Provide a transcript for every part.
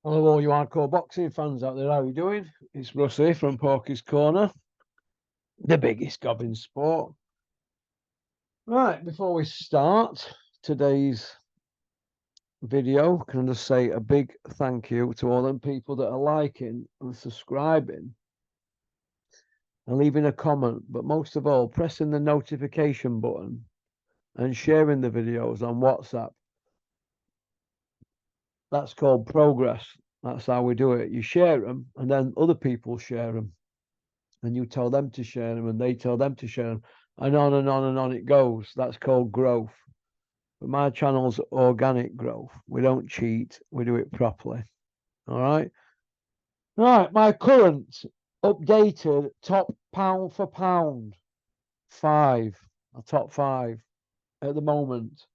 Hello, all you hardcore boxing fans out there. How you doing? It's Russ here from PORKYS Corner, the biggest gob in sport. Right, before we start today's video, can I just say a big thank you to all them people that are liking and subscribing and leaving a comment, but most of all, pressing the notification button and sharing the videos on WhatsApp. That's called progress. That's how we do it. You share them, and then other people share them. And you tell them to share them and they tell them to share them, and on and on and on it goes. That's called growth. But my channel's organic growth. We don't cheat, we do it properly. All right. My current updated top pound for pound five, a top five at the moment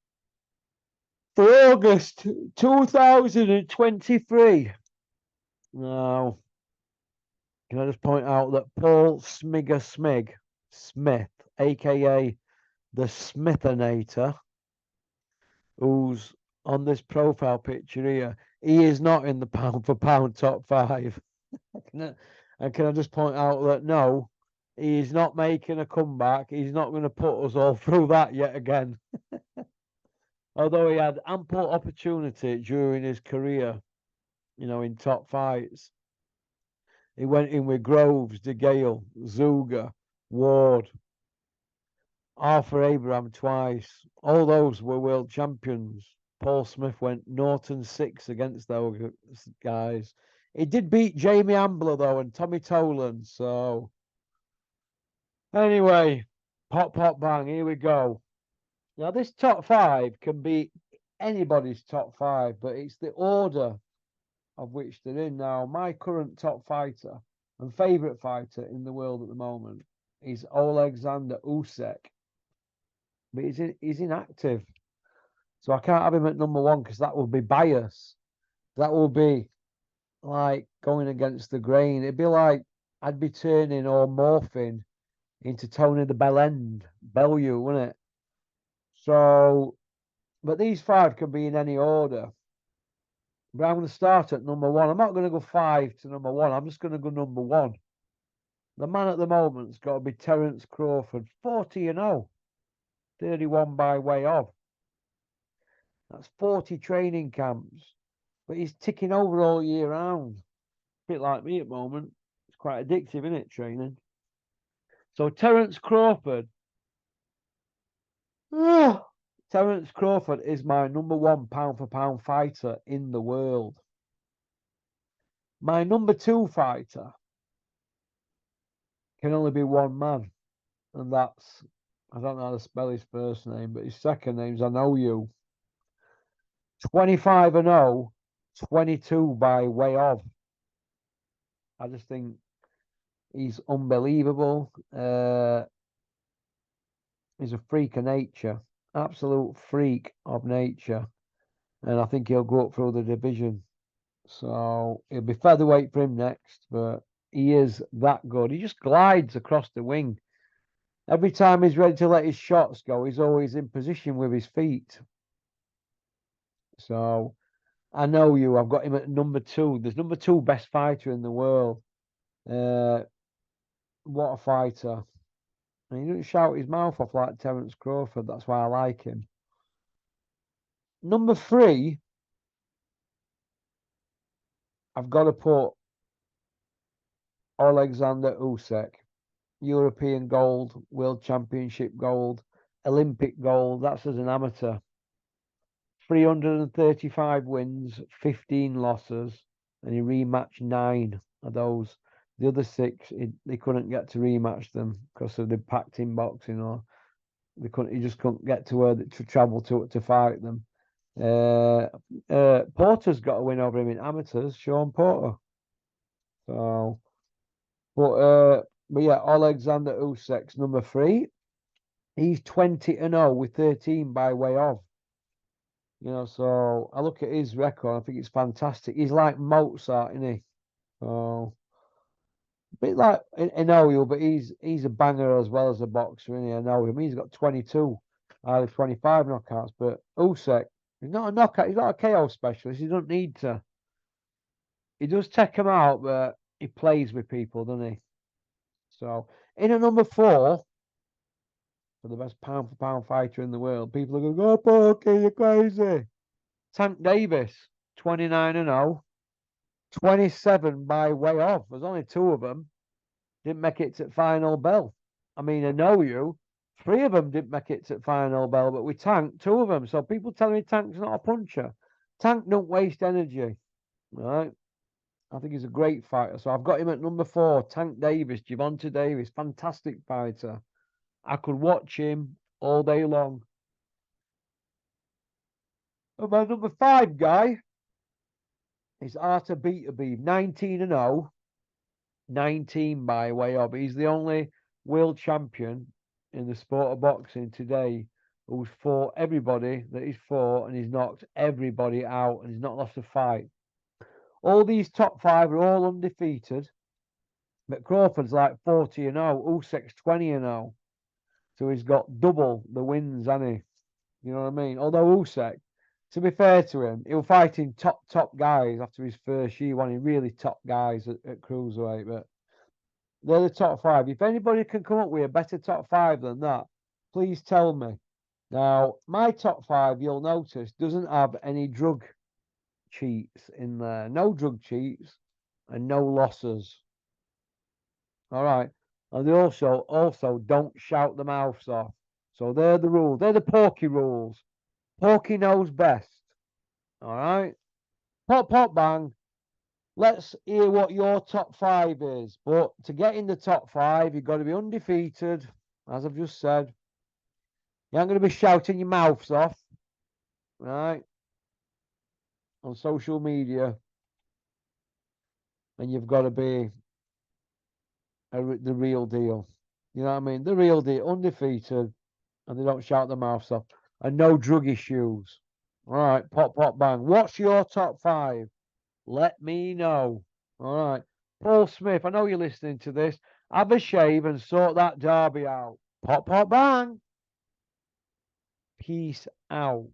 for August 2023. Now, can I just point out that Paul Smith, aka the Smithinator, who's on this profile picture here, he is not in the pound for pound top five. And can I just point out that no, he is not making a comeback. He's not going to put us all through that yet again. Although he had ample opportunity during his career, in top fights. He went in with Groves, De Gale, Zuger, Ward, Arthur Abraham twice. All those were world champions. Paul Smith went Norton 6 against those guys. He did beat Jamie Ambler, though, and Tommy Tolan. So, anyway, pop, pop, bang, here we go. Now, this top five can be anybody's top five, but it's the order of which they're in. Now, my current top fighter and favourite fighter in the world at the moment is Alexander Usyk. But he's inactive. So I can't have him at number one because that would be bias. That would be like going against the grain. It'd be like I'd be turning or morphing into Tony the Bellew, wouldn't it? So, but these five can be in any order. But I'm going to start at number one. I'm not going to go five to number one. I'm just going to go number one. The man at the moment's got to be Terence Crawford, 40-0, 31 by way of. That's 40 training camps. But he's ticking over all year round. A bit like me at the moment. It's quite addictive, isn't it, training? So Terence Crawford. Terence Crawford is my number one pound for pound fighter in the world. My number two fighter can only be one man, and that's, I don't know how to spell his first name, but his second name's I Know You. 25-0, 22 by way of. I just think he's unbelievable. He's a freak of nature, absolute freak of nature, and I think he'll go up through the division. So it'll be featherweight for him next, but he is that good. He just glides across the wing. Every time he's ready to let his shots go, he's always in position with his feet. So I Know You. I've got him at number two. There's number two best fighter in the world. What a fighter. And he doesn't shout his mouth off like Terence Crawford. That's why I like him. Number three, I've got to put Alexander Usyk. European gold, World Championship gold, Olympic gold. That's as an amateur. 335 wins, 15 losses, and he rematched 9 of those. The other 6, they couldn't get to rematch them because of the packed in boxing, or they couldn't. He just couldn't get to where to travel to fight them. Porter's got a win over him in amateurs, Sean Porter. So, but yeah, Alexander Usyk's number 3. He's 20-0 with 13 by way of. So I look at his record, I think it's fantastic. He's like Mozart, isn't he? So a bit like Inoue, but he's a banger as well as a boxer, isn't he? I know him. He's got 22 out of 25 knockouts, but Usyk, he's not a knockout, he's not a KO specialist. He doesn't need to. He does take them out, but he plays with people, doesn't he? So, in at number 4, for the best pound for pound fighter in the world, people are going, oh, Porky, you're crazy. Tank Davis, 29-0, 27 by way of. There's only 2 of them. Didn't make it to final bell. I mean, I know you. 3 of them didn't make it to final bell, but we tanked 2 of them. So people telling me Tank's not a puncher. Tank don't waste energy, right? I think he's a great fighter. So I've got him at number 4, Tank Davis, Gervonta Davis, fantastic fighter. I could watch him all day long. And my number 5 guy is Artur Beterbiev, 19-0, 19 by way of. He's the only world champion in the sport of boxing today who's fought everybody that he's fought, and he's knocked everybody out, and he's not lost a fight. All these top 5 are all undefeated, but Crawford's like 40-0, Usyk's 20-0, so he's got double the wins, hasn't he? You know what I mean? Although Usyk, to be fair to him, he was fighting top guys after his first year, wanting really top guys at cruiserweight, but they're the top 5. If anybody can come up with a better top 5 than that, please tell me. Now, my top 5, you'll notice, doesn't have any drug cheats in there. No drug cheats and no losses. All right. And they also don't shout the mouths off. So they're the rules. They're the Porky rules. Porky knows best. All right. Pop, pop, bang. Let's hear what your top 5 is. But to get in the top 5, you've got to be undefeated, as I've just said. You aren't going to be shouting your mouths off, right, on social media. And you've got to be the real deal. You know what I mean? The real deal, undefeated, and they don't shout their mouths off. And no drug issues. All right, pop, pop, bang. What's your top 5? Let me know. All right. Paul Smith, I know you're listening to this. Have a shave and sort that derby out. Pop, pop, bang. Peace out.